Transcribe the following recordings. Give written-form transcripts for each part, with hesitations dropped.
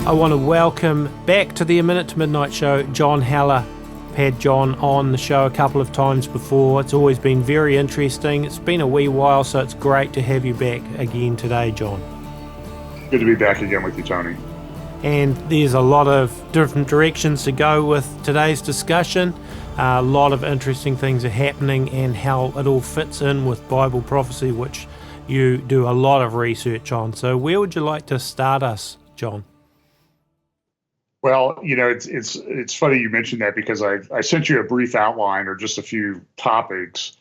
I want to welcome back to the A Minute to Midnight Show, John Haller. I've had John on the show a couple of times before. It's always been very interesting. It's been a wee while, so it's great to have you back again today, John. Good to be back again with you, Tony. And there's a lot of different directions to go with today's discussion. A lot of interesting things are happening and how it all fits in with Bible prophecy, which you do a lot of research on. So where would you like to start us, John? Well, it's funny you mentioned that because I sent you a brief outline or just a few topics.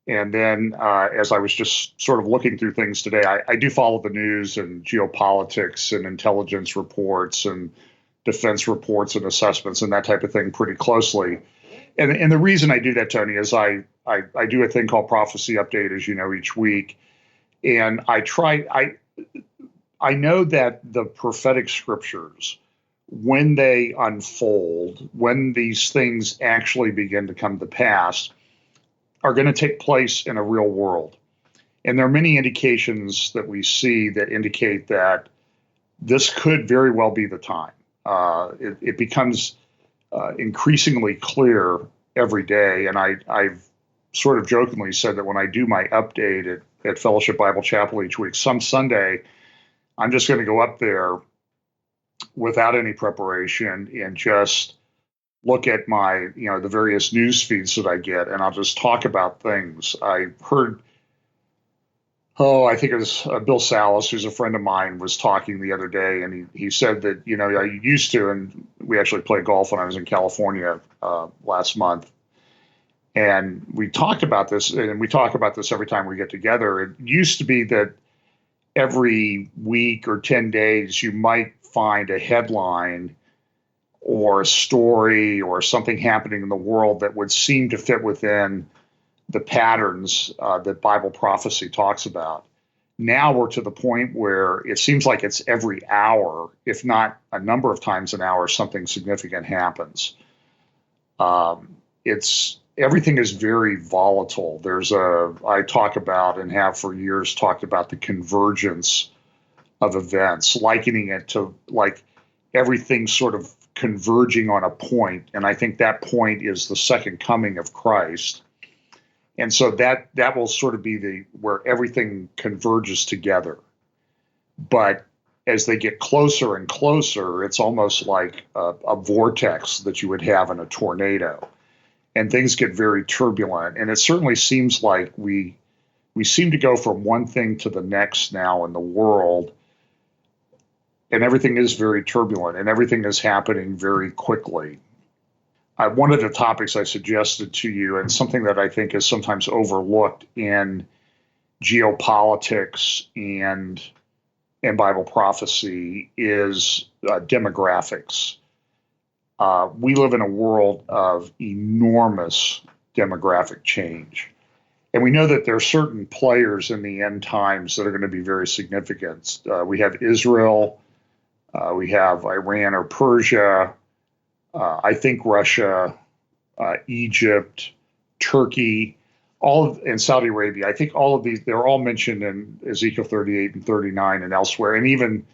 And then as I was just sort of looking through things today, I do follow the news and geopolitics and intelligence reports and defense reports and assessments and that type of thing pretty closely. And the reason I do that, Tony, is I do a thing called Prophecy Update, as you know, each week. And I know that the prophetic scriptures, when they unfold, when these things actually begin to come to pass, are going to take place in a real world. And there are many indications that we see that indicate that this could very well be the time. It becomes increasingly clear every day. And I've sort of jokingly said that when I do my update at Fellowship Bible Chapel each week, some Sunday, I'm just going to go up there without any preparation and just look at my, the various news feeds that I get, and I'll just talk about things. I heard, I think it was Bill Salas, who's a friend of mine, was talking the other day, and he said that, I used to, and we actually played golf when I was in California last month. And we talked about this, and we talk about this every time we get together. It used to be that every week or 10 days, you might find a headline or a story or something happening in the world that would seem to fit within the patterns that Bible prophecy talks about. Now we're to the point where it seems like it's every hour, if not a number of times an hour, something significant happens. Everything is very volatile. I talk about and have for years talked about the convergence of events, likening it to like everything sort of converging on a point. And I think that point is the second coming of Christ. And so that will sort of be where everything converges together. But as they get closer and closer, it's almost like a vortex that you would have in a tornado. And things get very turbulent. And it certainly seems like we seem to go from one thing to the next now in the world. And everything is very turbulent and everything is happening very quickly. One of the topics I suggested to you, and something that I think is sometimes overlooked in geopolitics and Bible prophecy, is demographics. We live in a world of enormous demographic change. And we know that there are certain players in the end times that are going to be very significant. We have Israel, we have Iran or Persia, I think Russia, Egypt, Turkey, and Saudi Arabia. I think all of these, they're all mentioned in Ezekiel 38 and 39 and elsewhere. And even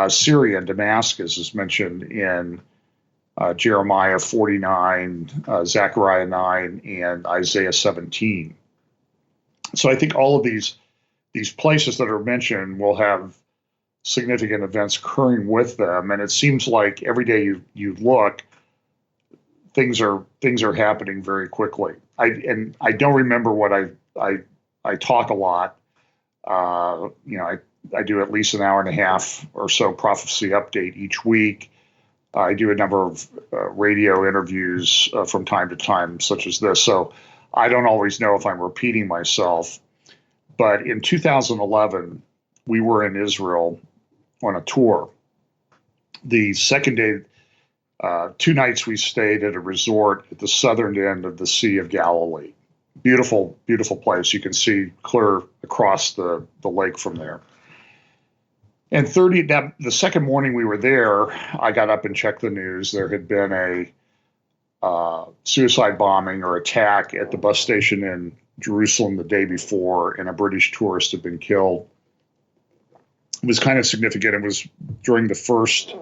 Syria and Damascus is mentioned in Jeremiah 49, Zechariah 9, and Isaiah 17. So I think all of these places that are mentioned will have significant events occurring with them, and it seems like every day you look, things are happening very quickly. I don't remember what I talk a lot. I do at least an hour and a half or so prophecy update each week. I do a number of radio interviews from time to time, such as this. So I don't always know if I'm repeating myself. But in 2011, we were in Israel on a tour. The second day, 2 nights we stayed at a resort at the southern end of the Sea of Galilee. Beautiful, beautiful place. You can see clear across the lake from there. And the second morning we were there, I got up and checked the news. There had been a suicide bombing or attack at the bus station in Jerusalem the day before, and a British tourist had been killed. It was kind of significant. It was during the first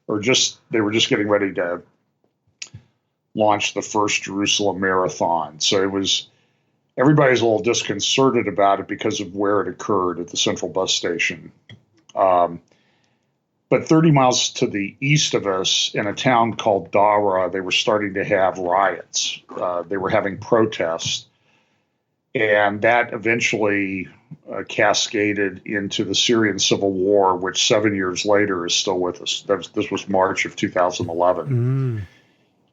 they were just getting ready to launch the first Jerusalem marathon. So everybody's a little disconcerted about it because of where it occurred at the central bus station. But 30 miles to the east of us, in a town called Dara, they were starting to have riots. They were having protests. And that eventually cascaded into the Syrian civil war, which 7 years later is still with us. This was March of 2011.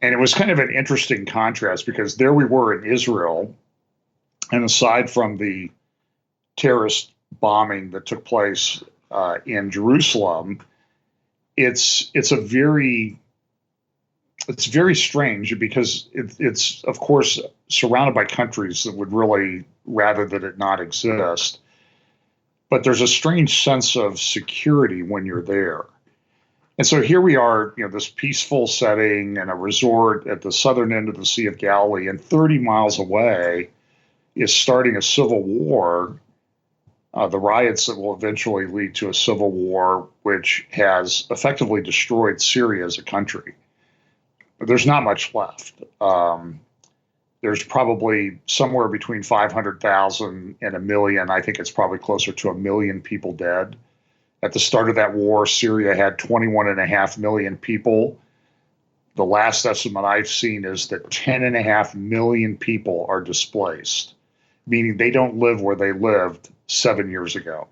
And it was kind of an interesting contrast because there we were in Israel, and aside from the terrorist bombing that took place in Jerusalem, it's very strange because it's of course surrounded by countries that would really rather that it not exist. But there's a strange sense of security when you're there. And so here we are, this peaceful setting and a resort at the southern end of the Sea of Galilee, and 30 miles away is starting a civil war, the riots that will eventually lead to a civil war, which has effectively destroyed Syria as a country. There's not much left. There's probably somewhere between 500,000 and a million. I think it's probably closer to 1 million people dead. At the start of that war, Syria had 21.5 million people. The last estimate I've seen is that 10.5 million people are displaced, meaning they don't live where they lived 7 years ago.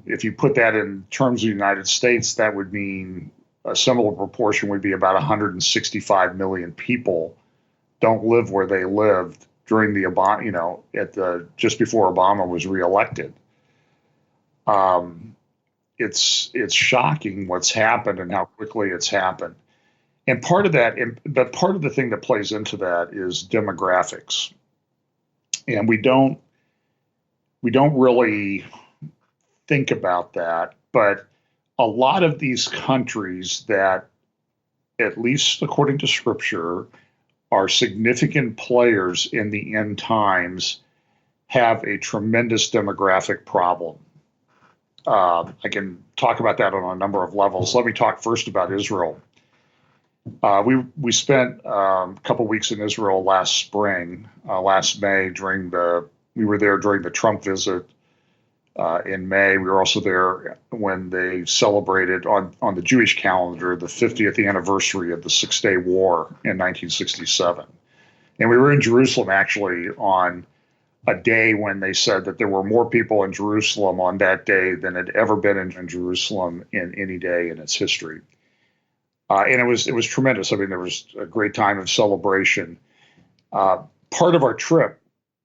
If you put that in terms of the United States, that would mean a similar proportion would be about 165 million people don't live where they lived during the Obama, just before Obama was reelected. It's shocking what's happened and how quickly it's happened. And part of the thing that plays into that is demographics. And we don't really think about that, but a lot of these countries that, at least according to Scripture, are significant players in the end times have a tremendous demographic problem. I can talk about that on a number of levels. Let me talk first about Israel. We spent a couple weeks in Israel last May we were there during the Trump visit in May. We were also there when they celebrated on the Jewish calendar the 50th anniversary of the Six-Day War in 1967. And we were in Jerusalem actually on a day when they said that there were more people in Jerusalem on that day than had ever been in Jerusalem in any day in its history. And it was tremendous. I mean, there was a great time of celebration. Part of our trip,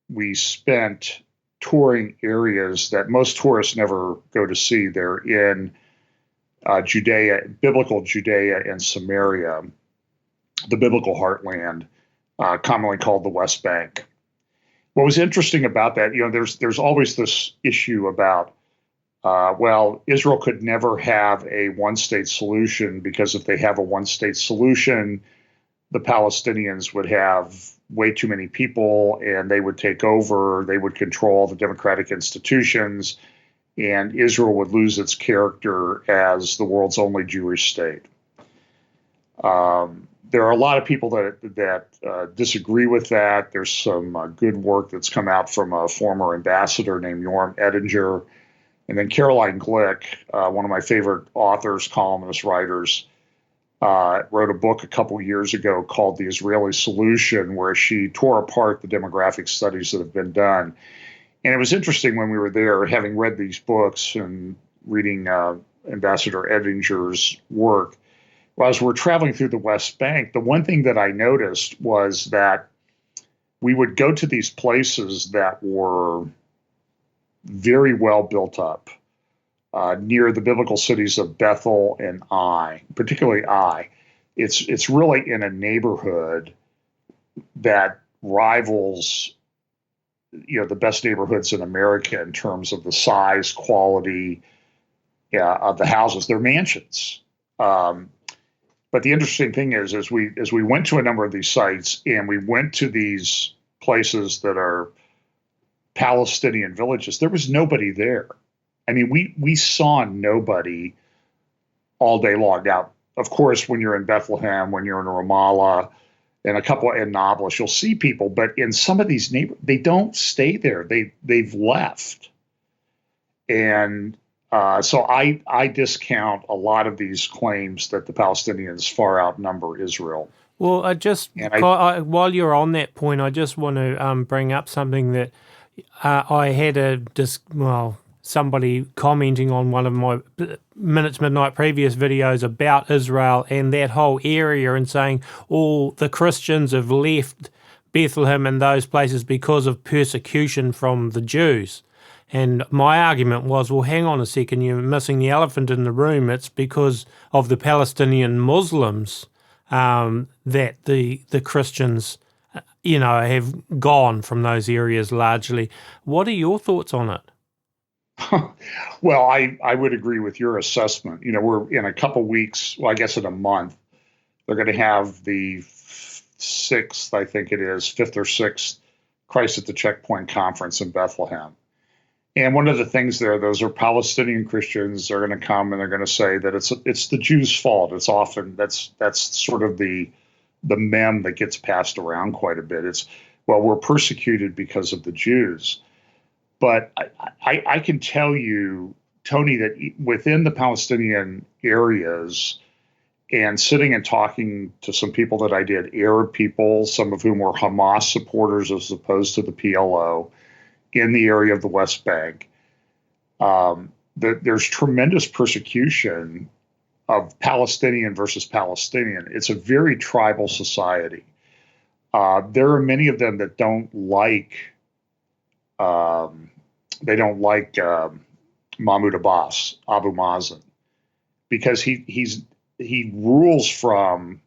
we spent touring areas that most tourists never go to see. They're in Judea, biblical Judea and Samaria, the biblical heartland, commonly called the West Bank. What was interesting about that, there's always this issue about, Israel could never have a one-state solution because if they have a one-state solution, the Palestinians would have way too many people and they would take over, they would control the democratic institutions, and Israel would lose its character as the world's only Jewish state. There are a lot of people that disagree with that. There's some good work that's come out from a former ambassador named Yoram Ettinger. And then Caroline Glick, one of my favorite authors, columnists, writers, wrote a book a couple years ago called The Israeli Solution, where she tore apart the demographic studies that have been done. And it was interesting when we were there, having read these books and reading Ambassador Ettinger's work. Well, as we're traveling through the West Bank, the one thing that I noticed was that we would go to these places that were very well built up, near the biblical cities of Bethel and Ai, particularly Ai. It's really in a neighborhood that rivals, the best neighborhoods in America in terms of the size, quality of the houses. They're mansions. But the interesting thing is, as we went to a number of these sites and we went to these places that are Palestinian villages, there was nobody there. I mean, we saw nobody all day long. Now, of course, when you're in Bethlehem, when you're in Ramallah, and a couple in Nablus, you'll see people, but in some of these neighborhoods, they don't stay there. They've left, and so I discount a lot of these claims that the Palestinians far outnumber Israel. Well, while you're on that point, I just want to bring up something that I had somebody commenting on one of my Minutes Midnight previous videos about Israel and that whole area, and saying all the Christians have left Bethlehem and those places because of persecution from the Jews. And my argument was, well, hang on a second, you're missing the elephant in the room. It's because of the Palestinian Muslims that the Christians, have gone from those areas largely. What are your thoughts on it? Well, I would agree with your assessment. We're in a couple weeks, well, I guess in a month, they're going to have the 6th, I think it is, 5th or 6th Christ at the Checkpoint Conference in Bethlehem. And one of the things there, those are Palestinian Christians. They're going to come and they're going to say that it's the Jews' fault. It's often that's sort of the meme that gets passed around quite a bit. It's, well, we're persecuted because of the Jews. But I can tell you, Tony, that within the Palestinian areas, and sitting and talking to some people that I did, Arab people, some of whom were Hamas supporters as opposed to the PLO, in the area of the West Bank, there's tremendous persecution of Palestinian versus Palestinian. It's a very tribal society. There are many of them that don't like Mahmoud Abbas, Abu Mazen, because he rules from,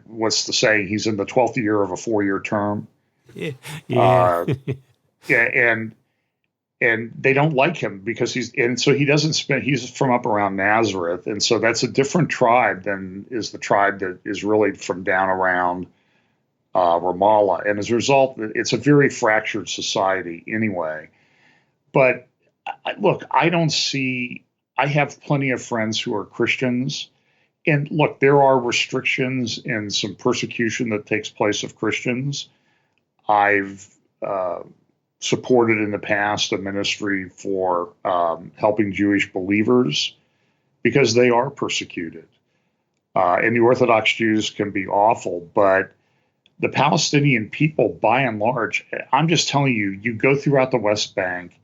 what's the saying? He's in the 12th year of a 4-year term. Yeah. And they don't like him because he's from up around Nazareth. And so that's a different tribe than is the tribe that is really from down around Ramallah. And as a result, it's a very fractured society anyway. But look, I have plenty of friends who are Christians. And look, there are restrictions and some persecution that takes place of Christians. I've supported in the past a ministry for helping Jewish believers because they are persecuted. And the Orthodox Jews can be awful, but the Palestinian people, by and large, I'm just telling you, you go throughout the West Bank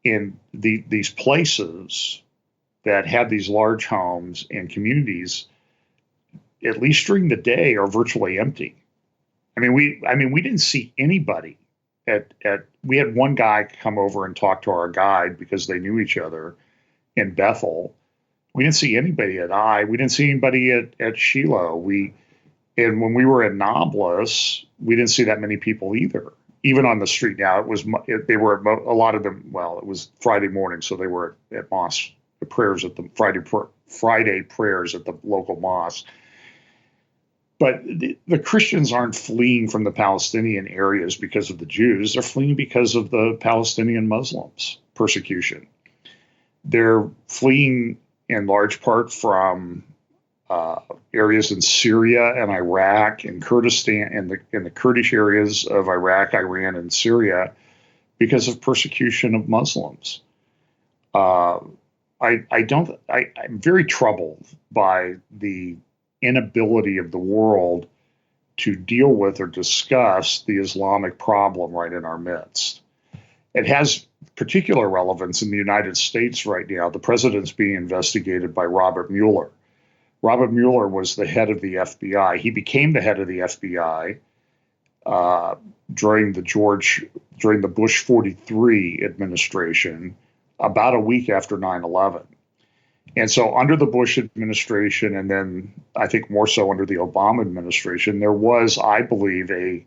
in these places that have these large homes and communities, at least during the day, are virtually empty. We didn't see anybody we had one guy come over and talk to our guide because they knew each other in Bethel. We didn't see anybody at Ai. We didn't see anybody at Shiloh. And when we were at Nablus, we didn't see that many people either, even on the street. Now they were a lot of them. Well, it was Friday morning, so they were at mosque prayers at the Friday prayers at the local mosque. But the Christians aren't fleeing from the Palestinian areas because of the Jews. They're fleeing because of the Palestinian Muslims' persecution. They're fleeing in large part from areas in Syria and Iraq and Kurdistan and the Kurdish areas of Iraq, Iran, and Syria because of persecution of Muslims. I'm very troubled by the inability of the world to deal with or discuss the Islamic problem right in our midst. It has particular relevance in the United States right now. The president's being investigated by Robert Mueller. Robert Mueller was the head of the FBI. He became the head of the FBI during the Bush 43 administration, about a week after 9/11. And so under the Bush administration, and then I think more so under the Obama administration, there was, I believe, a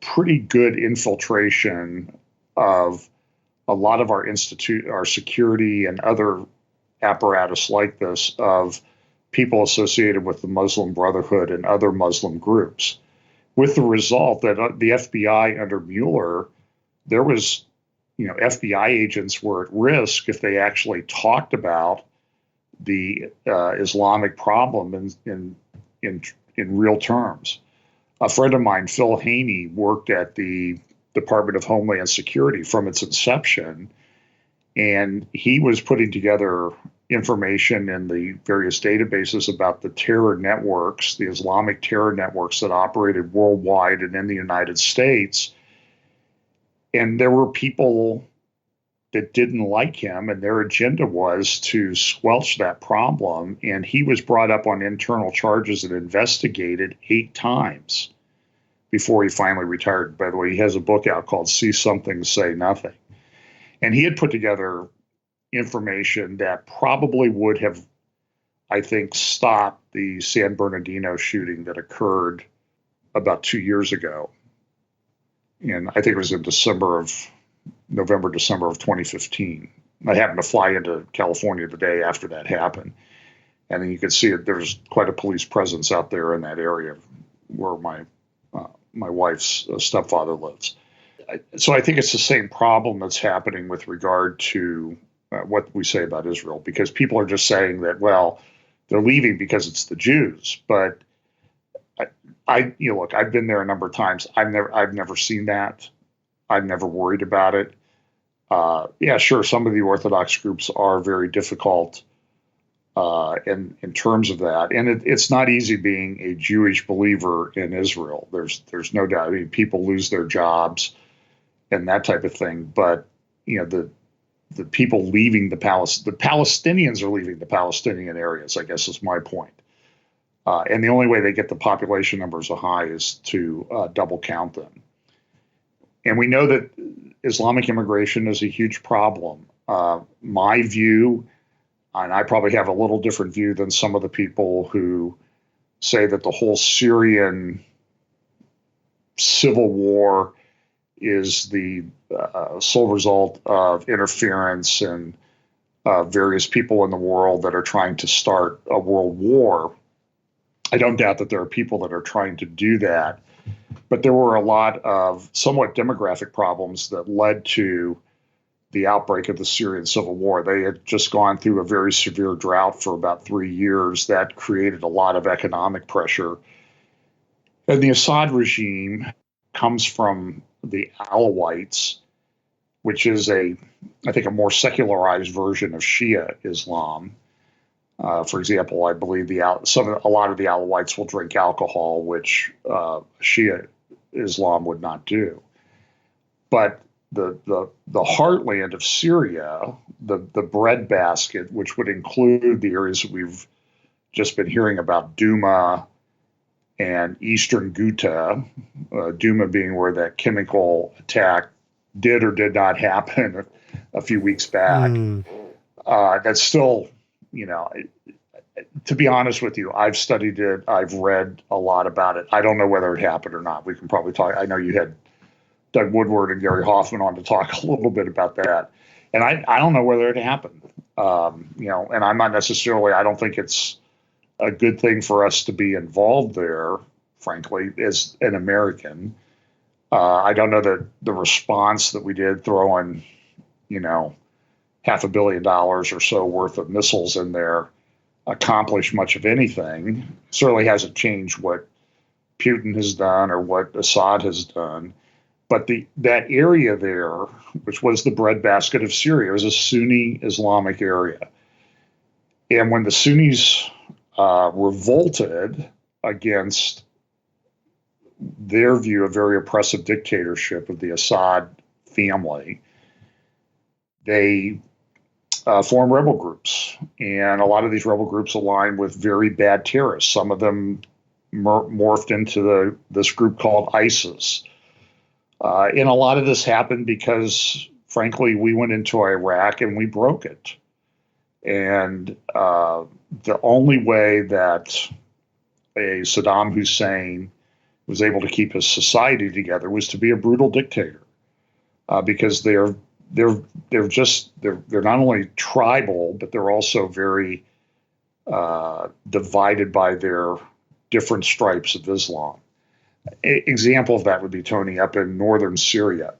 pretty good infiltration of a lot of our security and other apparatus like this of people associated with the Muslim Brotherhood and other Muslim groups, with the result that the FBI under Mueller, there was, FBI agents were at risk if they actually talked about the Islamic problem in real terms. A friend of mine, Phil Haney, worked at the Department of Homeland Security from its inception, and he was putting together information in the various databases about the terror networks, the Islamic terror networks that operated worldwide and in the United States. And there were people that didn't like him, and their agenda was to squelch that problem. And he was brought up on internal charges and investigated 8 times before he finally retired. By the way, he has a book out called See Something, Say Nothing. And he had put together information that probably would have, I think, stopped the San Bernardino shooting that occurred about 2 years ago. And I think it was in November, December of 2015. I happened to fly into California the day after that happened. And then you could see it. There's quite a police presence out there in that area where my wife's stepfather lives. So I think it's the same problem that's happening with regard to what we say about Israel, because people are just saying that, well, they're leaving because it's the Jews. But look, I've been there a number of times. I've never seen that. I've never worried about it. Yeah, sure, some of the Orthodox groups are very difficult in terms of that, and it's not easy being a Jewish believer in Israel. There's no doubt. I mean, people lose their jobs and that type of thing. But the people leaving the Palestinians are leaving the Palestinian areas, I guess is my point. And the only way they get the population numbers high is to double count them. And we know that Islamic immigration is a huge problem. My view, and I probably have a little different view than some of the people who say that the whole Syrian civil war is the sole result of interference and various people in the world that are trying to start a world war. I don't doubt that there are people that are trying to do that, but there were a lot of somewhat demographic problems that led to the outbreak of the Syrian civil war. They had just gone through a very severe drought for about 3 years. That created a lot of economic pressure. And the Assad regime comes from the Alawites, which is I think a more secularized version of Shia Islam. For example, I believe a lot of the Alawites will drink alcohol, which Shia Islam would not do. But the heartland of Syria, the breadbasket, which would include the areas that we've just been hearing about, Douma and Eastern Ghouta, Douma being where that chemical attack did or did not happen a few weeks back. That's still, to be honest with you, I've studied it. I've read a lot about it. I don't know whether it happened or not. We can probably talk. I know you had Doug Woodward and Gary Hoffman on to talk a little bit about that. And I don't know whether it happened. And I'm not necessarily, I don't think it's a good thing for us to be involved there, frankly, as an American. I don't know that the response that we did throwing, $500 million or so worth of missiles in there accomplished much of anything. Certainly hasn't changed what Putin has done or what Assad has done. But that area there, which was the breadbasket of Syria, was a Sunni Islamic area. And when the Sunnis revolted against their view of very oppressive dictatorship of the Assad family, they formed rebel groups. And a lot of these rebel groups aligned with very bad terrorists. Some of them morphed into this group called ISIS. And a lot of this happened because, frankly, we went into Iraq and we broke it. And the only way that a Saddam Hussein was able to keep his society together was to be a brutal dictator, because they're not only tribal, but they're also very divided by their different stripes of Islam. Example of that would be, Tony, up in northern Syria.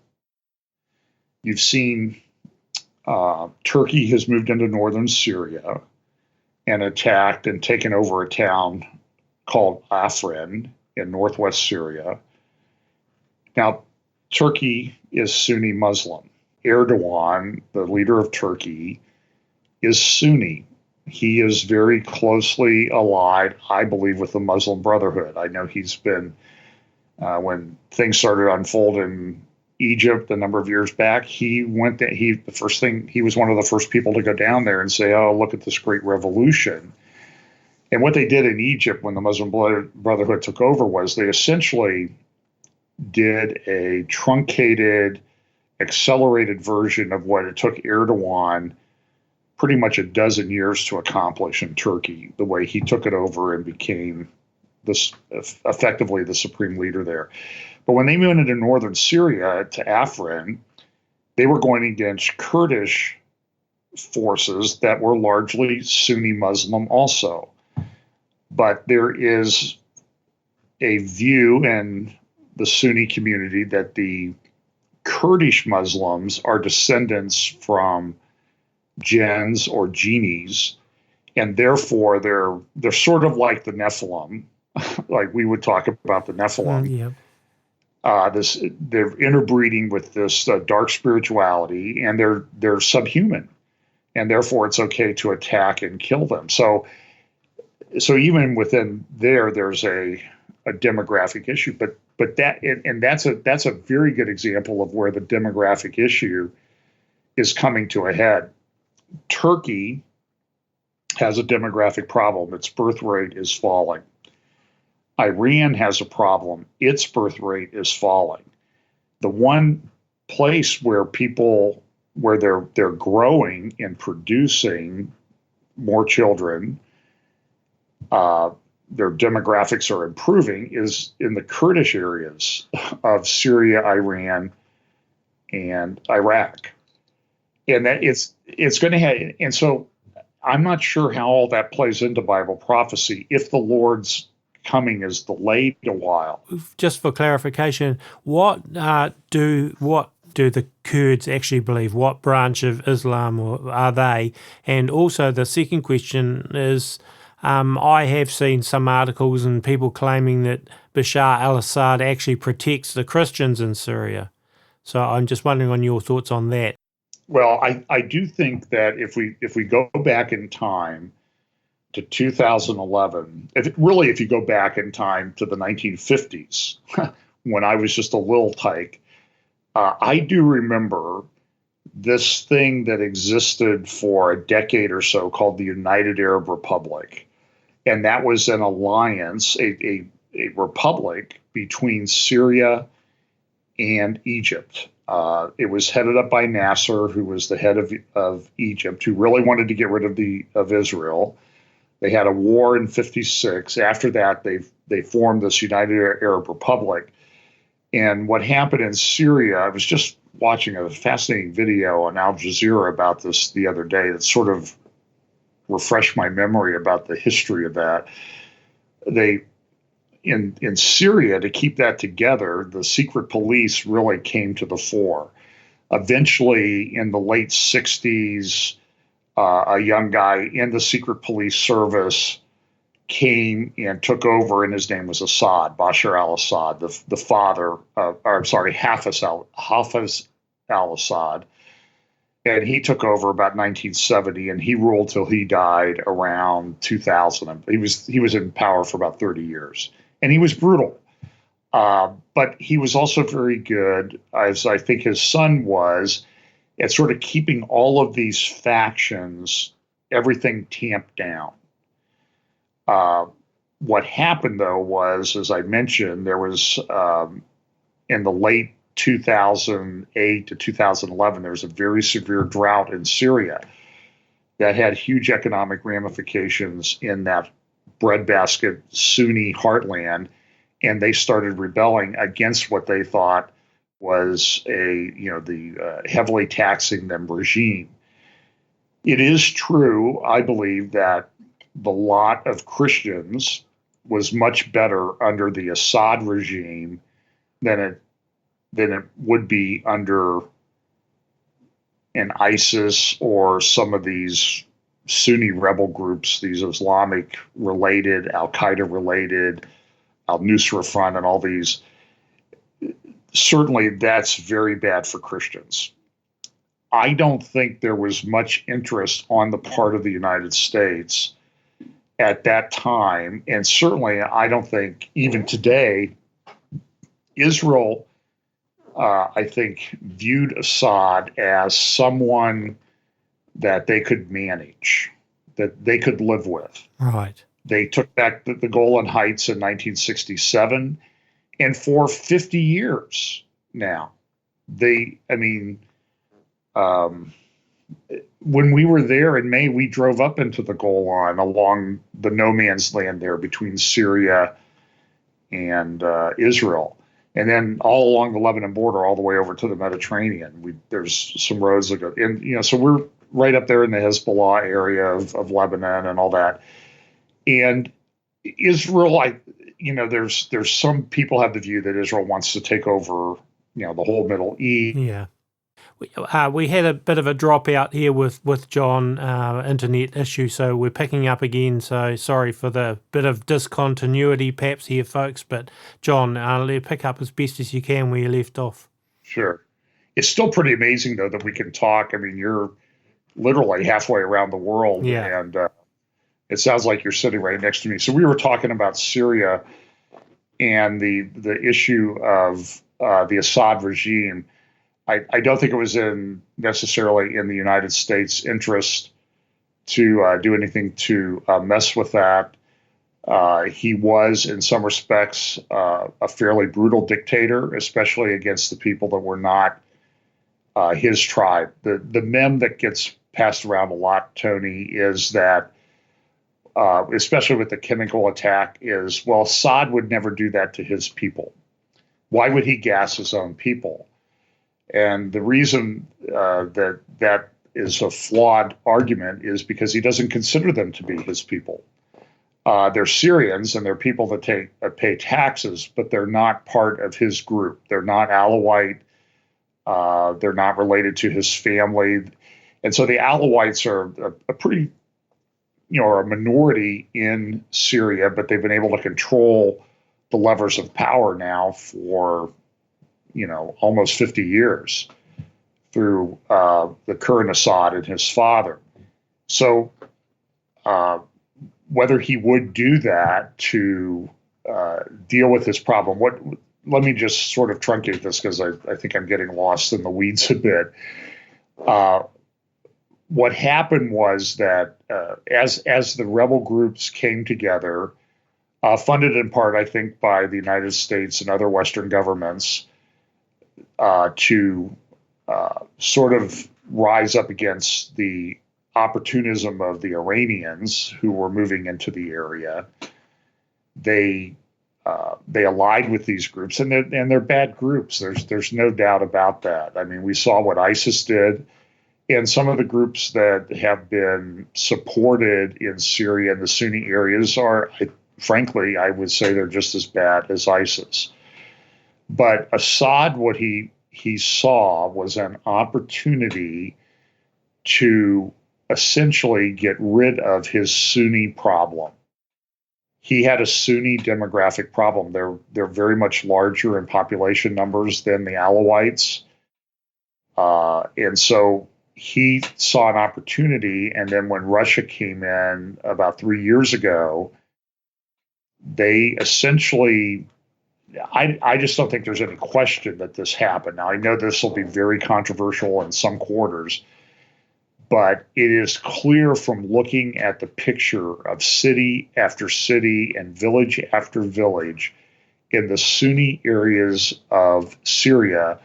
You've seen Turkey has moved into northern Syria, and attacked and taken over a town called Afrin in northwest Syria. Now, Turkey is Sunni Muslim. Erdogan, the leader of Turkey, is Sunni. He is very closely allied, I believe, with the Muslim Brotherhood. I know he's been, when things started unfolding in Egypt a number of years back, he was one of the first people to go down there and say, oh, look at this great revolution. And what they did in Egypt when the Muslim Brotherhood took over was they essentially did a truncated, accelerated version of what it took Erdogan pretty much a dozen years to accomplish in Turkey, the way he took it over and became effectively the supreme leader there. But when they moved into northern Syria to Afrin, they were going against Kurdish forces that were largely Sunni Muslim also. But there is a view in the Sunni community that the Kurdish Muslims are descendants from jinns or genies, and therefore they're sort of like the Nephilim, like we would talk about the Nephilim. Yeah. They're interbreeding with this dark spirituality, and they're subhuman, and therefore it's okay to attack and kill them. So even within there's a demographic issue, but that's a very good example of where the demographic issue is coming to a head. Turkey has a demographic problem. Its birth rate is falling. Iran has a problem. Its birth rate is falling. The one place where they're growing and producing more children, their demographics are improving, is in the Kurdish areas of Syria, Iran, and Iraq. And that it's going to have, and so I'm not sure how all that plays into Bible prophecy if the Lord's coming is delayed a while. Just for clarification, what do the Kurds actually believe? What branch of Islam are they? And also the second question is, I have seen some articles and people claiming that Bashar al-Assad actually protects the Christians in Syria. So I'm just wondering on your thoughts on that. Well, I do think that if we go back in time to 2011, if you go back in time to the 1950s, when I was just a little tyke, I do remember this thing that existed for a decade or so called the United Arab Republic. And that was an alliance, a republic between Syria and Egypt. It was headed up by Nasser, who was the head of Egypt, who really wanted to get rid of Israel. They had a war in '56. After that, they formed this United Arab Republic. And what happened in Syria, I was just watching a fascinating video on Al Jazeera about this the other day that sort of refreshed my memory about the history of that. In Syria, to keep that together, the secret police really came to the fore. Eventually, in the late 60s, a young guy in the secret police service came and took over, and his name was Assad, Bashar al-Assad, the father, Hafiz al-Assad. And he took over about 1970, and he ruled till he died around 2000. He was in power for about 30 years. And he was brutal, but he was also very good, as I think his son was, at sort of keeping all of these factions, everything tamped down. What happened, though, was, as I mentioned, there was, in the late 2008 to 2011, there was a very severe drought in Syria that had huge economic ramifications in that breadbasket Sunni heartland, and they started rebelling against what they thought was the heavily taxing them regime. It is true, I believe, that the lot of Christians was much better under the Assad regime than it would be under an ISIS or some of these Sunni rebel groups, these Islamic related, Al Qaeda related, Al Nusra Front, and all these. Certainly, that's very bad for Christians. I don't think there was much interest on the part of the United States at that time. And certainly, I don't think even today, Israel, I think, viewed Assad as someone that they could manage, that they could live with. Right. They took back the Golan Heights in 1967. And for 50 years now, when we were there in May, we drove up into the Golan along the no man's land there between Syria and Israel. And then all along the Lebanon border, all the way over to the Mediterranean. There's some roads that go, and so we're right up there in the Hezbollah area of Lebanon and all that. And Israel, there's some people have the view that Israel wants to take over, the whole Middle East. Yeah. We had a bit of a dropout here with John, internet issue, so we're picking up again. So sorry for the bit of discontinuity perhaps here, folks. But John, pick up as best as you can where you left off. Sure. It's still pretty amazing, though, that we can talk. I mean, you're literally halfway around the world. Yeah. And it sounds like you're sitting right next to me. So we were talking about Syria and the issue of the Assad regime. I don't think it was necessarily in the United States' interest to do anything to mess with that. He was, in some respects, a fairly brutal dictator, especially against the people that were not his tribe. The meme that gets passed around a lot, Tony, is that, especially with the chemical attack, is, well, Assad would never do that to his people. Why would he gas his own people? And the reason that is a flawed argument is because he doesn't consider them to be his people. They're Syrians and they're people that pay taxes, but they're not part of his group. They're not Alawite. They're not related to his family. And so the Alawites are a pretty, are a minority in Syria, but they've been able to control the levers of power now for almost 50 years through the current Assad and his father. So whether he would do that to deal with this problem, let me just sort of truncate this because I think I'm getting lost in the weeds a bit. What happened was that as the rebel groups came together, funded in part, I think, by the United States and other Western governments, to sort of rise up against the opportunism of the Iranians who were moving into the area. They allied with these groups, and they're bad groups. There's no doubt about that. I mean, we saw what ISIS did, and some of the groups that have been supported in Syria and the Sunni areas are, frankly, I would say they're just as bad as ISIS. But Assad, what he saw was an opportunity to essentially get rid of his Sunni problem. He had a Sunni demographic problem. They're very much larger in population numbers than the Alawites. And so he saw an opportunity. And then when Russia came in about 3 years ago, they essentially, I just don't think there's any question that this happened. Now, I know this will be very controversial in some quarters, but it is clear from looking at the picture of city after city and village after village in the Sunni areas of Syria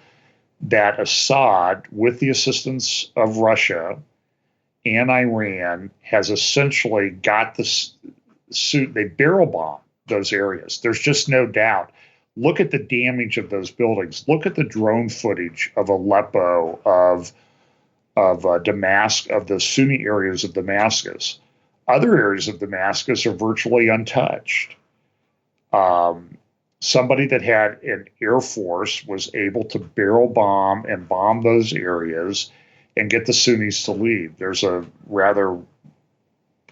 that Assad, with the assistance of Russia and Iran, has essentially got they barrel bomb those areas. There's just no doubt. Look at the damage of those buildings. Look at the drone footage of Aleppo, of Damascus, of the Sunni areas of Damascus. Other areas of Damascus are virtually untouched. Somebody that had an air force was able to barrel bomb and bomb those areas and get the Sunnis to leave. There's a rather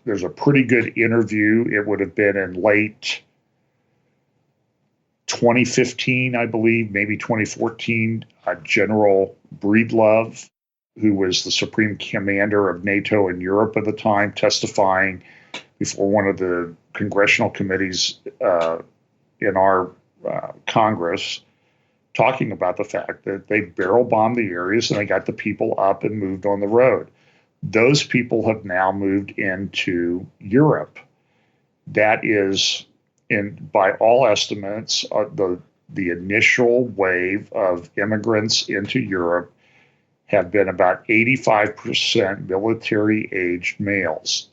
there's a pretty good interview. It would have been in late 2015, I believe, maybe 2014. General Breedlove, who was the supreme commander of NATO in Europe at the time, testifying before one of the congressional committees in our Congress, talking about the fact that they barrel bombed the areas and they got the people up and moved on the road. Those people have now moved into Europe. That is, by all estimates, the initial wave of immigrants into Europe have been about 85% military-aged males.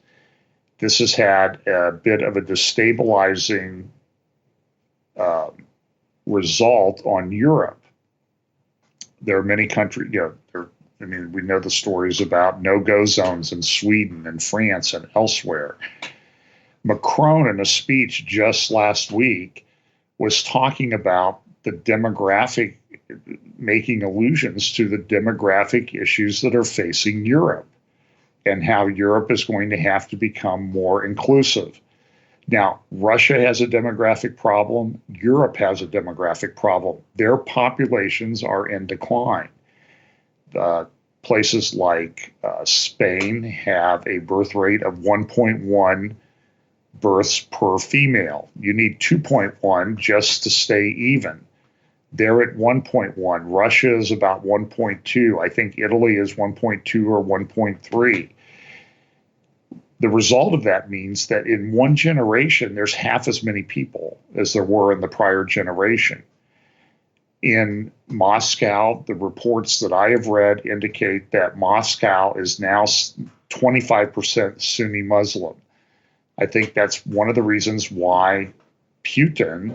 This has had a bit of a destabilizing result on Europe. There are many countries, we know the stories about no-go zones in Sweden and France and elsewhere. Macron, in a speech just last week, was talking about the demographic, making allusions to the demographic issues that are facing Europe and how Europe is going to have to become more inclusive. Now, Russia has a demographic problem. Europe has a demographic problem. Their populations are in decline. Places like Spain have a birth rate of 1.1 births per female. You need 2.1 just to stay even. They're at 1.1. Russia is about 1.2. I think Italy is 1.2 or 1.3. The result of that means that in one generation, there's half as many people as there were in the prior generation. In Moscow, the reports that I have read indicate that Moscow is now 25% Sunni Muslim. I think that's one of the reasons why Putin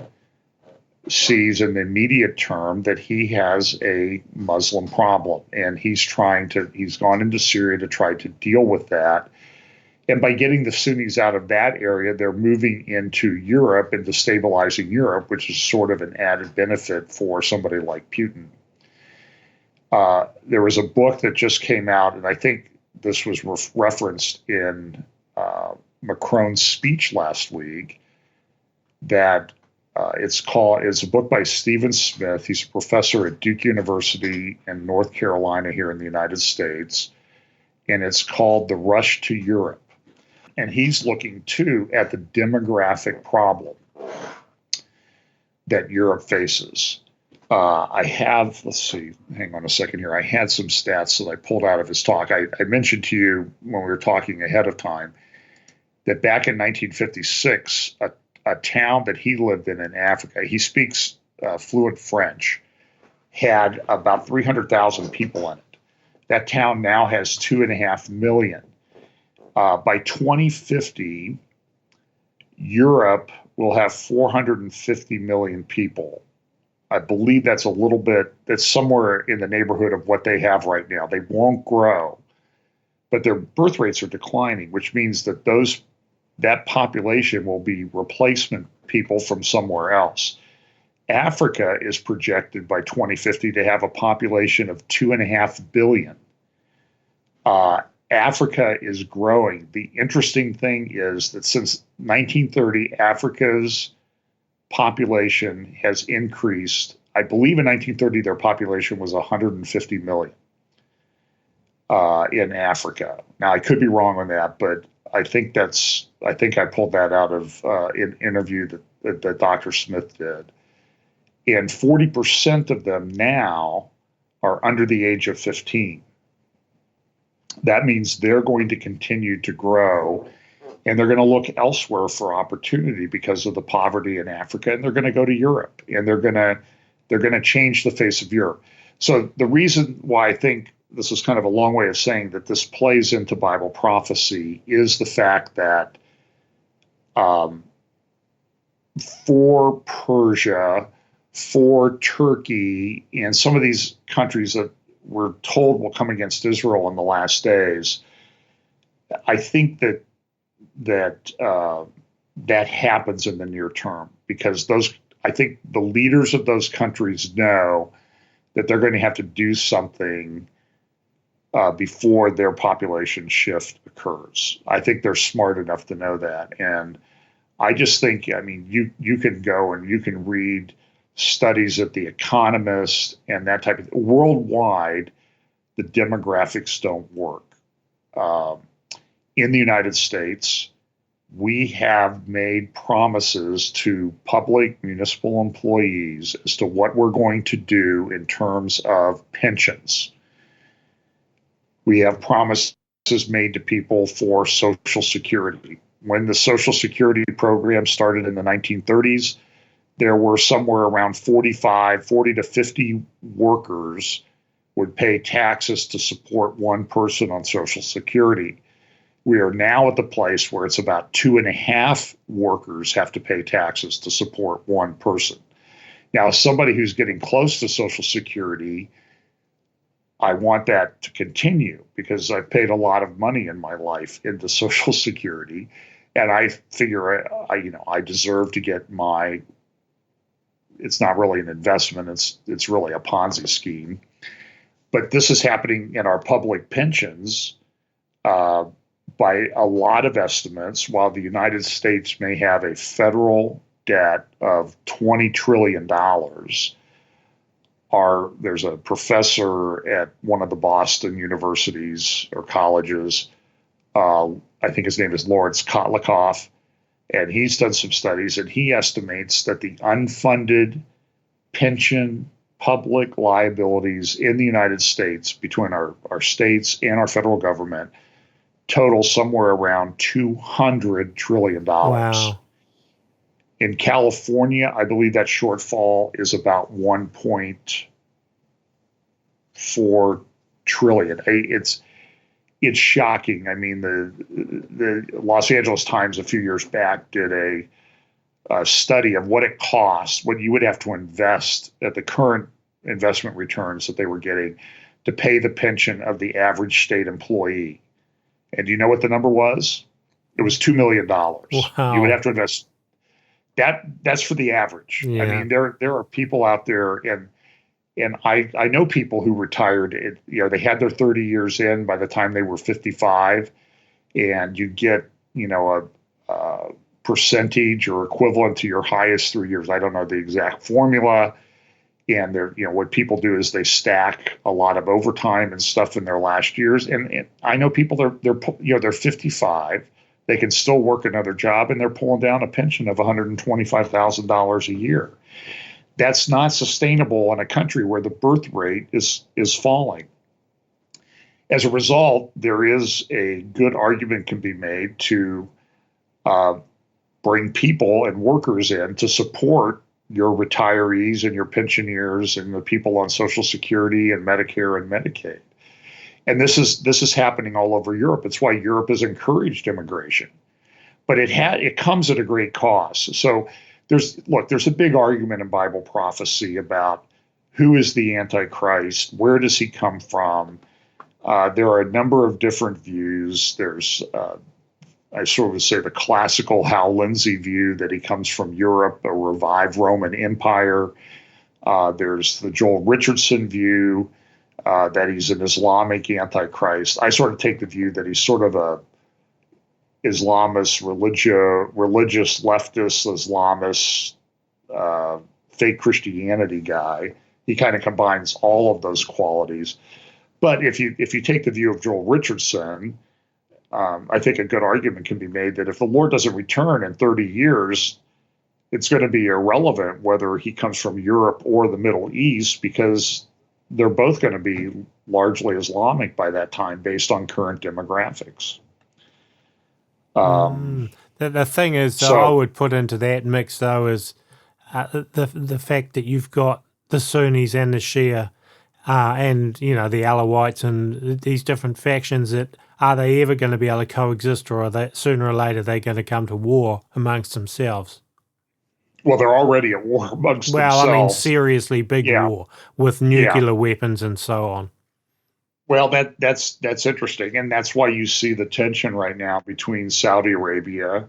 sees in the immediate term that he has a Muslim problem, and he's gone into Syria to try to deal with that. And by getting the Sunnis out of that area, they're moving into Europe and destabilizing Europe, which is sort of an added benefit for somebody like Putin. There was a book that just came out, and I think this was referenced in Macron's speech last week, that it's a book by Stephen Smith. He's a professor at Duke University in North Carolina here in the United States, and it's called The Rush to Europe. And he's looking, too, at the demographic problem that Europe faces. Hang on a second here. I had some stats that I pulled out of his talk. I mentioned to you when we were talking ahead of time that back in 1956, a town that he lived in Africa, he speaks fluent French, had about 300,000 people in it. That town now has 2.5 million. By 2050, Europe will have 450 million people. I believe that's somewhere in the neighborhood of what they have right now. They won't grow, but their birth rates are declining, which means that that population will be replacement people from somewhere else. Africa is projected by 2050 to have a population of 2.5 billion. Africa is growing. The interesting thing is that since 1930, Africa's population has increased. I believe in 1930, their population was 150 million in Africa. Now, I could be wrong on that, but I think I pulled that out of an interview that Dr. Smith did. And 40% of them now are under the age of 15. That means they're going to continue to grow, and they're going to look elsewhere for opportunity because of the poverty in Africa, and they're going to go to Europe, and they're going to change the face of Europe. So the reason why I think this is kind of a long way of saying that this plays into Bible prophecy is the fact that for Persia, for Turkey, and some of these countries that we're told will come against Israel in the last days, I think that happens in the near term because I think the leaders of those countries know that they're going to have to do something before their population shift occurs. I think they're smart enough to know that. And I just think, I mean, you can go and you can read studies at The Economist and that type of worldwide, the demographics don't work. In the United States, we have made promises to public municipal employees as to what we're going to do in terms of pensions. We have promises made to people for Social Security. When the Social Security program started in the 1930s, there were somewhere around 40 to 50 workers would pay taxes to support one person on Social Security. We are now at the place where it's about 2.5 workers have to pay taxes to support one person. Now, as somebody who's getting close to Social Security, I want that to continue because I've paid a lot of money in my life into Social Security, and I figure I deserve to get my. It's not really an investment; it's really a Ponzi scheme. But this is happening in our public pensions. By a lot of estimates, while the United States may have a federal debt of $20 trillion, there's a professor at one of the Boston universities or colleges, I think his name is Lawrence Kotlikoff, and he's done some studies, and he estimates that the unfunded pension public liabilities in the United States between our states and our federal government total somewhere around $200 trillion. Wow. In California, I believe that shortfall is about 1.4 trillion. It's shocking. I mean, the Los Angeles Times a few years back did a study of what it costs, what you would have to invest at the current investment returns that they were getting to pay the pension of the average state employee. And do you know what the number was? It was $2 million. Wow. You would have to invest. That's for the average. Yeah. I mean, there are people out there, and I know people who retired. They had their 30 years in by the time they were 55, and you get a percentage or equivalent to your highest 3 years. I don't know the exact formula. And what people do is they stack a lot of overtime and stuff in their last years. And I know people they're 55, they can still work another job, and they're pulling down a pension of $125,000 a year. That's not sustainable in a country where the birth rate is falling. As a result, there is a good argument can be made to bring people and workers in to support your retirees and your pensioners and the people on Social Security and Medicare and Medicaid. And this is happening all over Europe. It's why Europe has encouraged immigration. But it comes at a great cost. So there's a big argument in Bible prophecy about who is the Antichrist, where does he come from? There are a number of different views. There's I sort of say the classical Hal Lindsey view that he comes from Europe, a revived Roman Empire. There's the Joel Richardson view that he's an Islamic Antichrist. I sort of take the view that he's sort of a Islamist, religious leftist Islamist, fake Christianity guy. He kind of combines all of those qualities. But if you take the view of Joel Richardson, I think a good argument can be made that if the Lord doesn't return in 30 years, it's going to be irrelevant whether he comes from Europe or the Middle East, because they're both going to be largely Islamic by that time based on current demographics. The thing is, I would put into that mix, though, is the fact that you've got the Sunnis and the Shia and, the Alawites and these different factions that are they ever going to be able to coexist, or are they sooner or later they're going to come to war amongst themselves? Well, they're already at war amongst themselves. Well, I mean, seriously big war with nuclear weapons and so on. Well, that's interesting, and that's why you see the tension right now between Saudi Arabia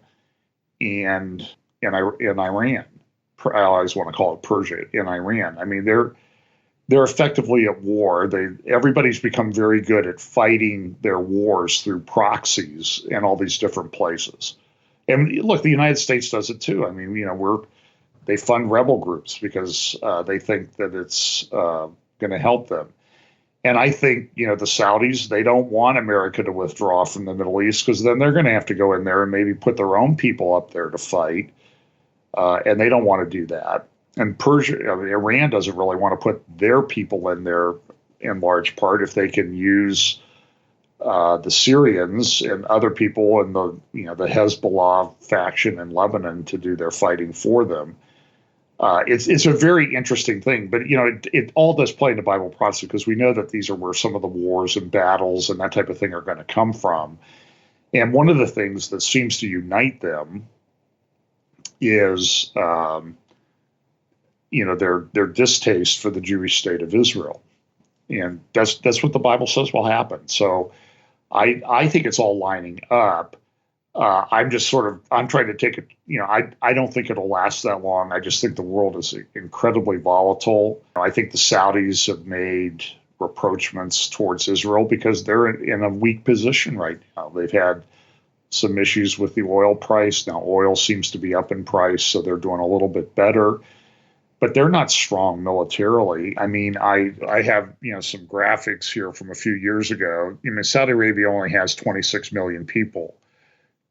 and Iran. I always want to call it Persia and Iran. I mean, they're effectively at war. Everybody's become very good at fighting their wars through proxies in all these different places. And look, the United States does it too. I mean, they fund rebel groups because they think that it's going to help them. And I think, the Saudis, they don't want America to withdraw from the Middle East because then they're going to have to go in there and maybe put their own people up there to fight. And they don't want to do that. And Iran doesn't really want to put their people in there in large part if they can use the Syrians and other people in the Hezbollah faction in Lebanon to do their fighting for them. It's a very interesting thing, but it all does play into Bible prophecy because we know that these are where some of the wars and battles and that type of thing are going to come from. And one of the things that seems to unite them is their distaste for the Jewish state of Israel, and that's what the Bible says will happen. So I think it's all lining up. I'm trying to take it. I don't think it'll last that long. I just think the world is incredibly volatile. I think the Saudis have made rapprochements towards Israel because they're in a weak position right now. They've had some issues with the oil price. Now oil seems to be up in price, so they're doing a little bit better. But they're not strong militarily. I mean, I have some graphics here from a few years ago. Saudi Arabia only has 26 million people.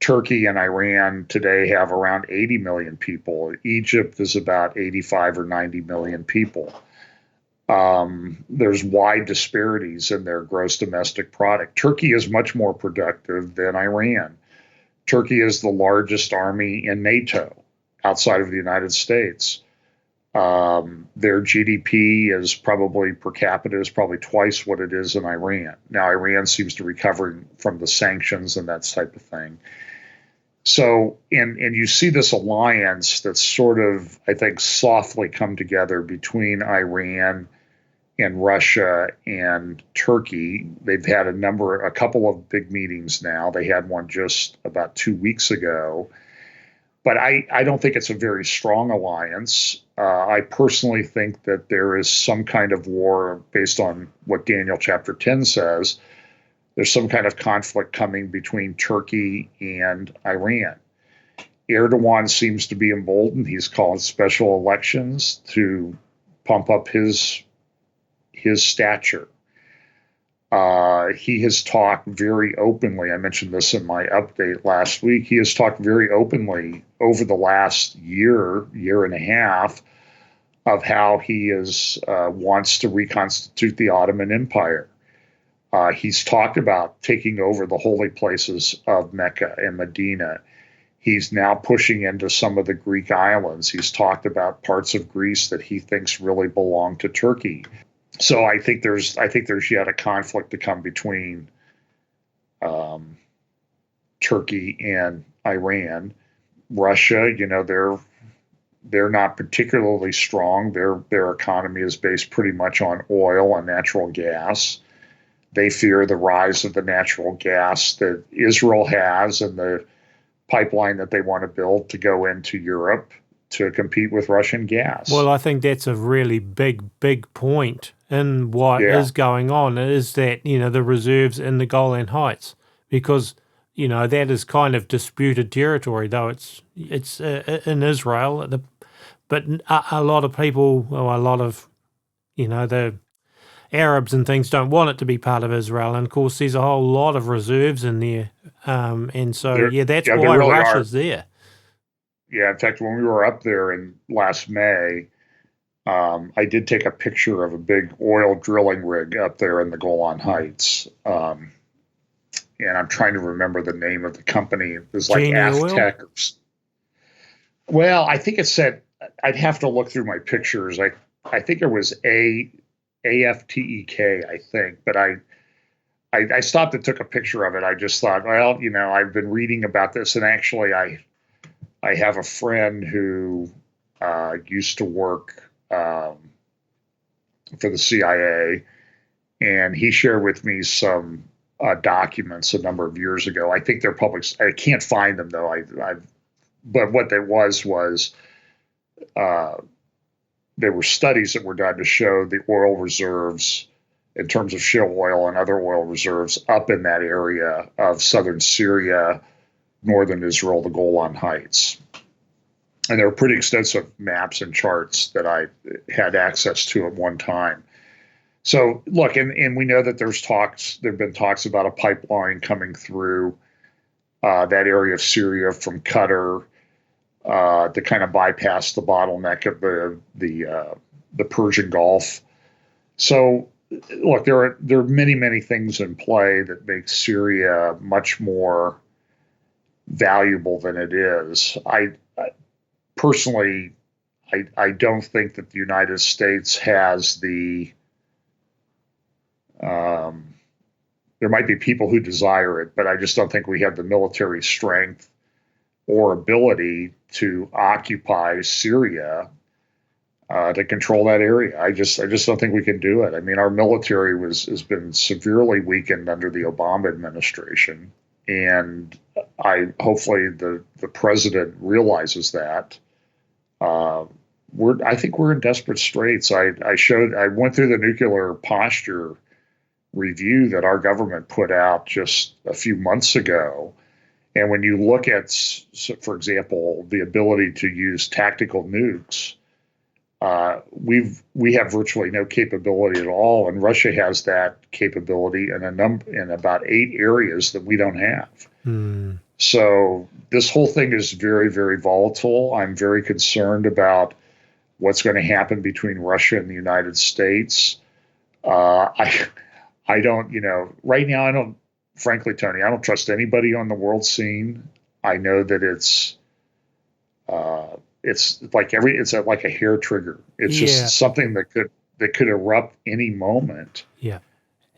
Turkey and Iran today have around 80 million people. Egypt is about 85 or 90 million people. There's wide disparities in their gross domestic product. Turkey is much more productive than Iran. Turkey is the largest army in NATO outside of the United States. Their GDP is probably per capita is probably twice what it is in Iran. Now, Iran seems to be recovering from the sanctions and that type of thing. So, and you see this alliance that's sort of, I think, softly come together between Iran and Russia and Turkey. They've had a couple of big meetings now. They had one just about 2 weeks ago. But I don't think it's a very strong alliance. I personally think that there is some kind of war based on what Daniel chapter 10 says. There's some kind of conflict coming between Turkey and Iran. Erdogan seems to be emboldened. He's calling special elections to pump up his stature. He has talked very openly. I mentioned this in my update last week. He has talked very openly over the last year and a half of how he wants to reconstitute the Ottoman Empire. He's talked about taking over the holy places of Mecca and Medina. He's now pushing into some of the Greek islands. He's talked about parts of Greece that he thinks really belong to Turkey. So I think there's yet a conflict to come between Turkey and Iran. Russia, they're not particularly strong. Their economy is based pretty much on oil and natural gas. They fear the rise of the natural gas that Israel has and the pipeline that they want to build to go into Europe to compete with Russian gas. Well, I think that's a really big point in what is going on, is that, the reserves in the Golan Heights, because, that is kind of disputed territory, though it's in Israel. But a lot of people, the Arabs and things don't want it to be part of Israel. And, of course, there's a whole lot of reserves in there. And so, that's why really Russia's there. Yeah, in fact, when we were up there in last May, I did take a picture of a big oil drilling rig up there in the Golan Heights. And I'm trying to remember the name of the company. It was like Aftec. Well, I think it said, I'd have to look through my pictures. I think it was AFTEK, I think. But I stopped and took a picture of it. I just thought, well, I've been reading about this. And actually, I have a friend who used to work for the CIA, and he shared with me some documents a number of years ago. I think they're public. I can't find them though. But what there was there were studies that were done to show the oil reserves in terms of shale oil and other oil reserves up in that area of southern Syria, northern Israel, the Golan Heights. And there were pretty extensive maps and charts that I had access to at one time. So look, and we know that there have been talks about a pipeline coming through that area of Syria from Qatar to kind of bypass the bottleneck of the Persian Gulf. So look, there are many things in play that make Syria much more valuable than it is. I personally, I don't think that the United States has the. There might be people who desire it, but I just don't think we have the military strength or ability to occupy Syria to control that area. I just don't think we can do it. I mean, our military has been severely weakened under the Obama administration, and hopefully the president realizes that. I think we're in desperate straits. I went through the nuclear posture review that our government put out just a few months ago. And when you look at, for example, the ability to use tactical nukes, we have virtually no capability at all, and Russia has that capability in about 8 areas that we don't have. So this whole thing is very, very volatile. I'm very concerned about what's going to happen between Russia and the United States. I don't, right now, frankly, Tony, I don't trust anybody on the world scene. I know that it's like a hair trigger. It's just something that could erupt any moment. Yeah.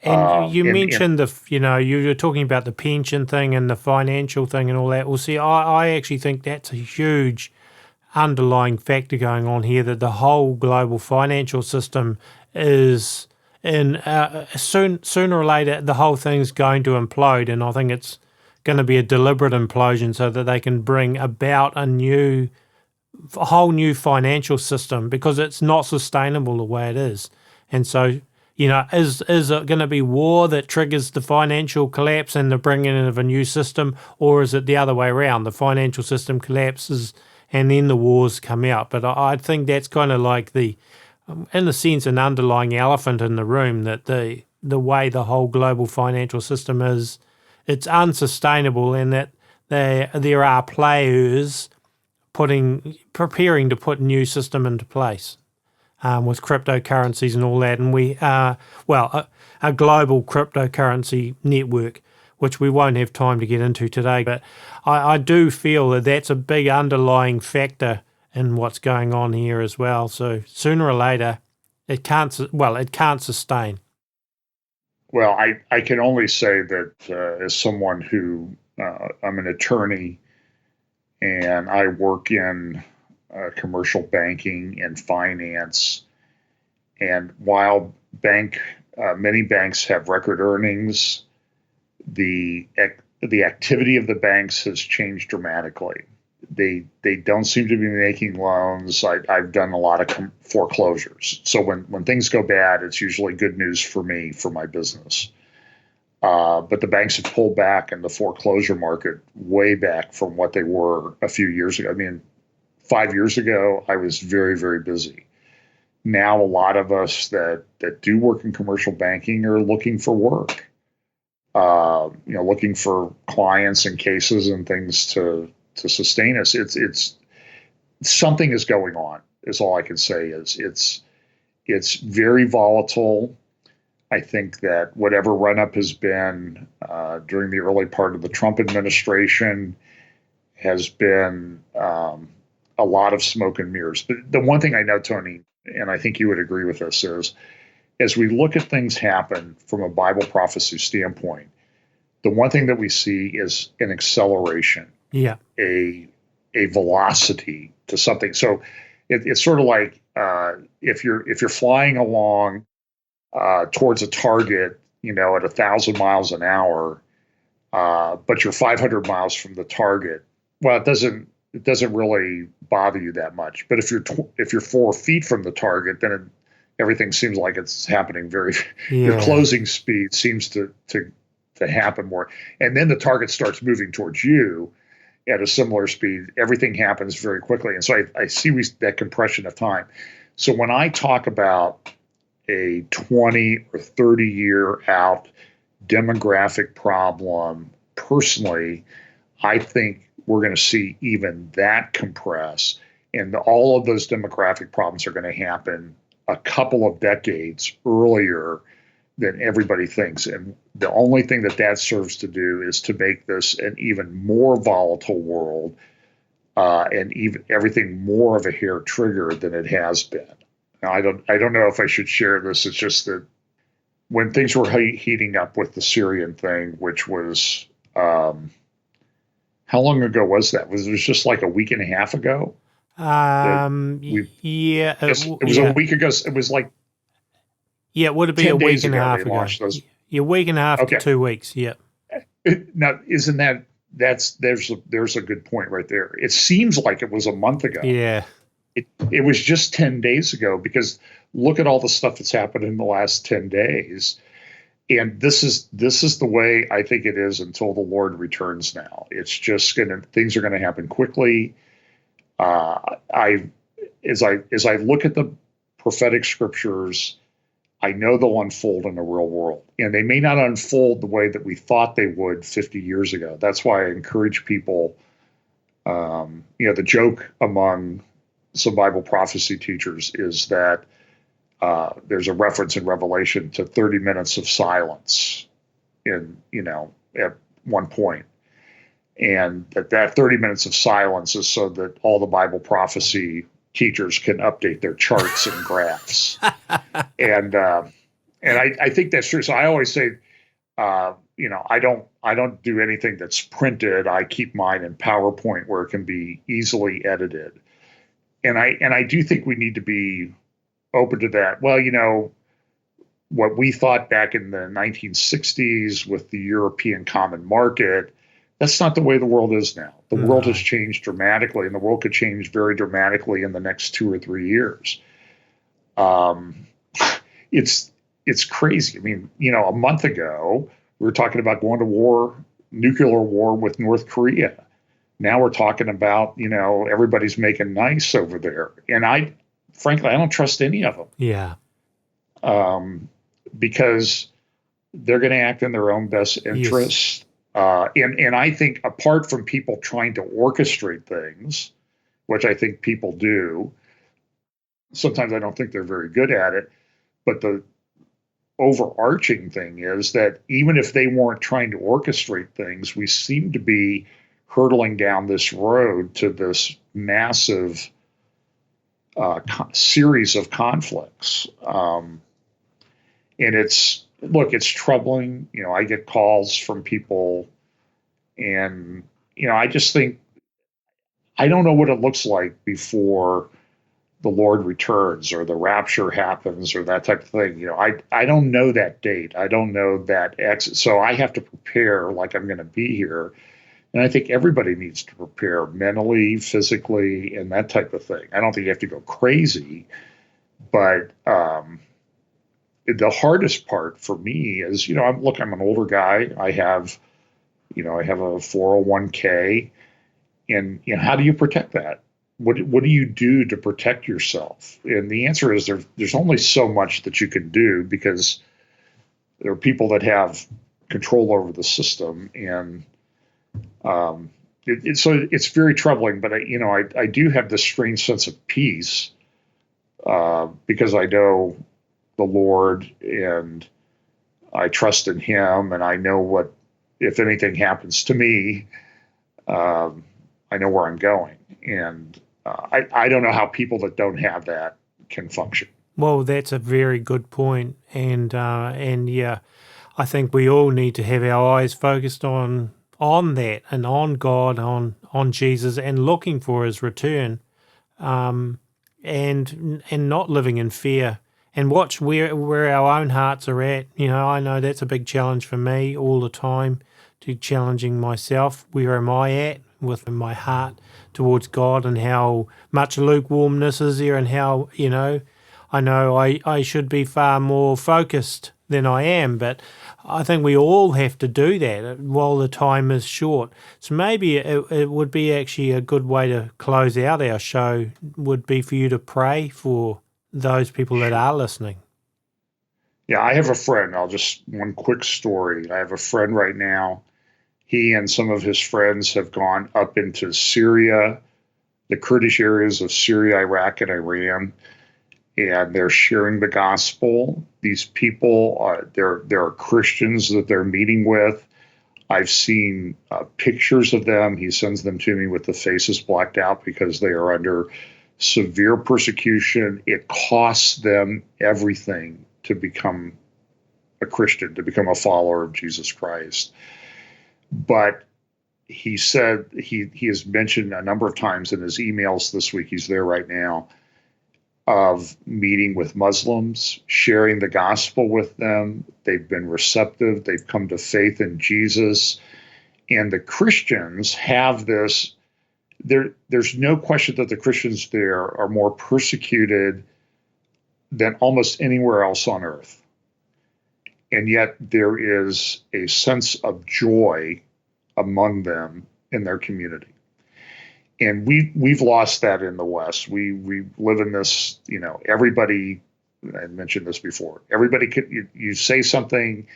And you mentioned you were talking about the pension thing and the financial thing and all that. Well, see, I actually think that's a huge underlying factor going on here, that the whole global financial system is sooner or later, the whole thing's going to implode, and I think it's going to be a deliberate implosion so that they can bring about a whole new financial system, because it's not sustainable the way it is. And so, is it going to be war that triggers the financial collapse and the bringing in of a new system, or is it the other way around? The financial system collapses and then the wars come out. But I think that's kind of like in a sense, an underlying elephant in the room, that the way the whole global financial system is, it's unsustainable, and that there are players preparing to put a new system into place with cryptocurrencies and all that. And we are, a global cryptocurrency network, which we won't have time to get into today. But I do feel that that's a big underlying factor in what's going on here as well. So sooner or later, it can't sustain. Well, I can only say that as someone who, I'm an attorney, and I work in commercial banking and finance. And while many banks have record earnings, the activity of the banks has changed dramatically. They don't seem to be making loans. I've done a lot of foreclosures. So when things go bad, it's usually good news for me, for my business. But the banks have pulled back in the foreclosure market way back from what they were a few years ago. I mean, 5 years ago, I was very, very busy. Now, a lot of us that do work in commercial banking are looking for work, looking for clients and cases and things to sustain us. It's something is going on, is all I can say. It's very volatile. I think that whatever run-up has been during the early part of the Trump administration has been a lot of smoke and mirrors. But the one thing I know, Tony, and I think you would agree with this, is as we look at things happen from a Bible prophecy standpoint, the one thing that we see is an acceleration, a velocity to something. So it's sort of like if you're flying along towards a target, at 1,000 miles an hour, but you're 500 miles from the target. Well, it doesn't it doesn't really bother you that much. But if you're 4 feet from the target, then everything seems like it's happening very. Your Yeah. closing speed seems to happen more, and then the target starts moving towards you at a similar speed. Everything happens very quickly, and so I see that compression of time. So when I talk about a 20 or 30 year out demographic problem, personally, I think we're going to see even that compress, and all of those demographic problems are going to happen a couple of decades earlier than everybody thinks. And the only thing that serves to do is to make this an even more volatile world, and even everything more of a hair trigger than it has been. Now, I don't know if I should share this. It's just that when things were heating up with the Syrian thing, which was, how long ago was that? It was just like a week and a half ago. Yeah, it was a week ago. It was like, yeah, it would have been 10 a week days and a ago half they ago. launched those. Yeah, a week and a half to Okay. 2 weeks. Yeah. Now, isn't there's a good point right there. It seems like it was a month ago. Yeah. It was just 10 days ago, because look at all the stuff that's happened in the last 10 days. And this is the way I think it is until the Lord returns now. It's just things are going to happen quickly. As I look at the prophetic scriptures, I know they'll unfold in the real world, and they may not unfold the way that we thought they would 50 years ago. That's why I encourage people. The joke among some Bible prophecy teachers is that there's a reference in Revelation to 30 minutes of silence at one point. And that 30 minutes of silence is so that all the Bible prophecy teachers can update their charts and graphs. And I think that's true. So I always say, I don't do anything that's printed. I keep mine in PowerPoint where it can be easily edited. And I do think we need to be open to that. Well, what we thought back in the 1960s with the European common market, that's not the way the world is now. The world has changed dramatically, and the world could change very dramatically in the next 2 or 3 years. It's crazy. I mean, a month ago, we were talking about going to war, nuclear war with North Korea. Now we're talking about, everybody's making nice over there. And frankly, I don't trust any of them. Yeah. Because they're going to act in their own best interest. Yes. And I think apart from people trying to orchestrate things, which I think people do, sometimes I don't think they're very good at it, but the overarching thing is that even if they weren't trying to orchestrate things, we seem to be hurtling down this road to this massive series of conflicts. And it's troubling. I get calls from people, and, I just think, I don't know what it looks like before the Lord returns or the rapture happens or that type of thing. I don't know that date. I don't know that exit. So I have to prepare like I'm going to be here. And I think everybody needs to prepare mentally, physically, and that type of thing. I don't think you have to go crazy, but the hardest part for me is, I'm an older guy. I have a 401k, and how do you protect that? What do you do to protect yourself? And the answer is there's only so much that you can do, because there are people that have control over the system, and so it's very troubling. But I do have this strange sense of peace, because I know the Lord, and I trust in Him, and I know what, if anything happens to me, I know where I'm going. And I don't know how people that don't have that can function. Well, that's a very good point. And yeah, I think we all need to have our eyes focused on that, and on God, on Jesus, and looking for His return, and not living in fear, and watch where our own hearts are at. I know that's a big challenge for me all the time, to challenging myself. Where am I at? with my heart towards God and how much lukewarmness is there, and how, I know I should be far more focused than I am, but I think we all have to do that while the time is short. So maybe it would be actually a good way to close out our show would be for you to pray for those people that are listening. Yeah, I have a friend. One quick story. I have a friend right now. He and some of his friends have gone up into Syria, the Kurdish areas of Syria, Iraq, and Iran, and they're sharing the gospel. These people, there are Christians that they're meeting with. I've seen pictures of them. He sends them to me with the faces blacked out because they are under severe persecution. It costs them everything to become a Christian, to become a follower of Jesus Christ. But he said he has mentioned a number of times in his emails this week, he's there right now, of meeting with Muslims, sharing the gospel with them. They've been receptive. They've come to faith in Jesus. And the Christians have this, there's no question that the Christians there are more persecuted than almost anywhere else on earth. And yet there is a sense of joy among them in their community. And we've lost that in the West. We live in this, everybody, I mentioned this before, everybody could, you say something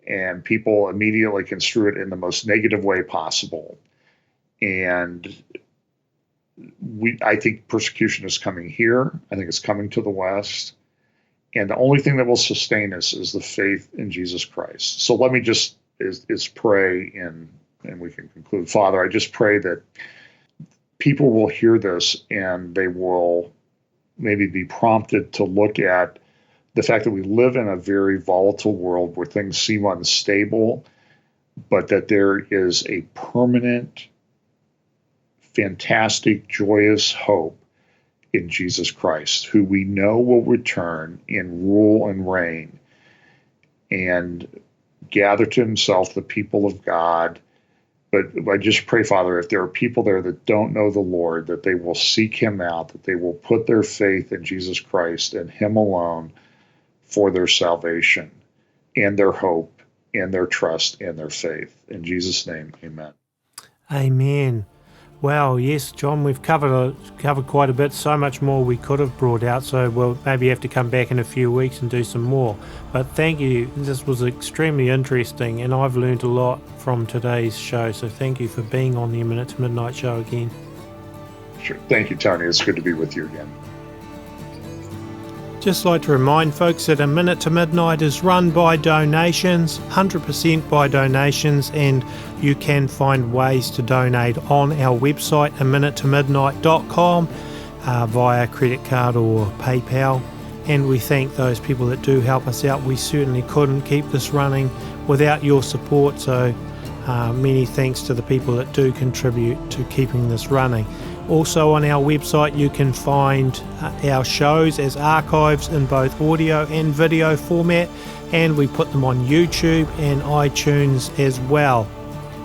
and people immediately construe it in the most negative way possible. And I think persecution is coming here. I think it's coming to the West. And the only thing that will sustain us is the faith in Jesus Christ. So let me just is pray and we can conclude. Father, I just pray that people will hear this and they will maybe be prompted to look at the fact that we live in a very volatile world where things seem unstable, but that there is a permanent, fantastic, joyous hope in Jesus Christ, who we know will return and rule and reign and gather to himself the people of God. But I just pray, Father, if there are people there that don't know the Lord, that they will seek him out, that they will put their faith in Jesus Christ and him alone for their salvation and their hope and their trust and their faith. In Jesus' name, amen. Amen. Well, yes, John, we've covered quite a bit, so much more we could have brought out, so we'll maybe have to come back in a few weeks and do some more. But thank you, this was extremely interesting, and I've learned a lot from today's show, so thank you for being on the A Minute to Midnight show again. Sure. Thank you, Tony. It's good to be with you again. Just like to remind folks that A Minute to Midnight is run by donations, 100% by donations, and you can find ways to donate on our website, aminutetomidnight.com, via credit card or PayPal. And we thank those people that do help us out. We certainly couldn't keep this running without your support, so many thanks to the people that do contribute to keeping this running. Also on our website you can find our shows as archives in both audio and video format, and we put them on YouTube and iTunes as well.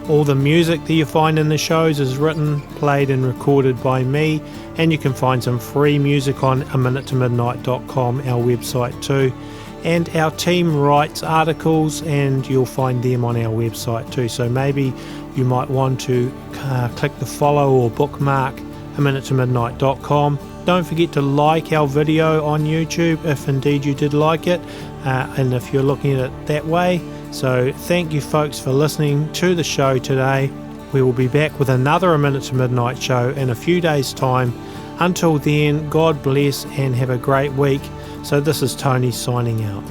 All the music that you find in the shows is written, played and recorded by me, and you can find some free music on aminutetomidnight.com, our website too. And our team writes articles and you'll find them on our website too, so maybe you might want to click the follow or bookmark aminutetomidnight.com. Don't forget to like our video on YouTube if indeed you did like it, and if you're looking at it that way. So thank you folks for listening to the show today. We will be back with another A Minute to Midnight show in a few days time. Until then, God bless and have a great week. So this is Tony signing out.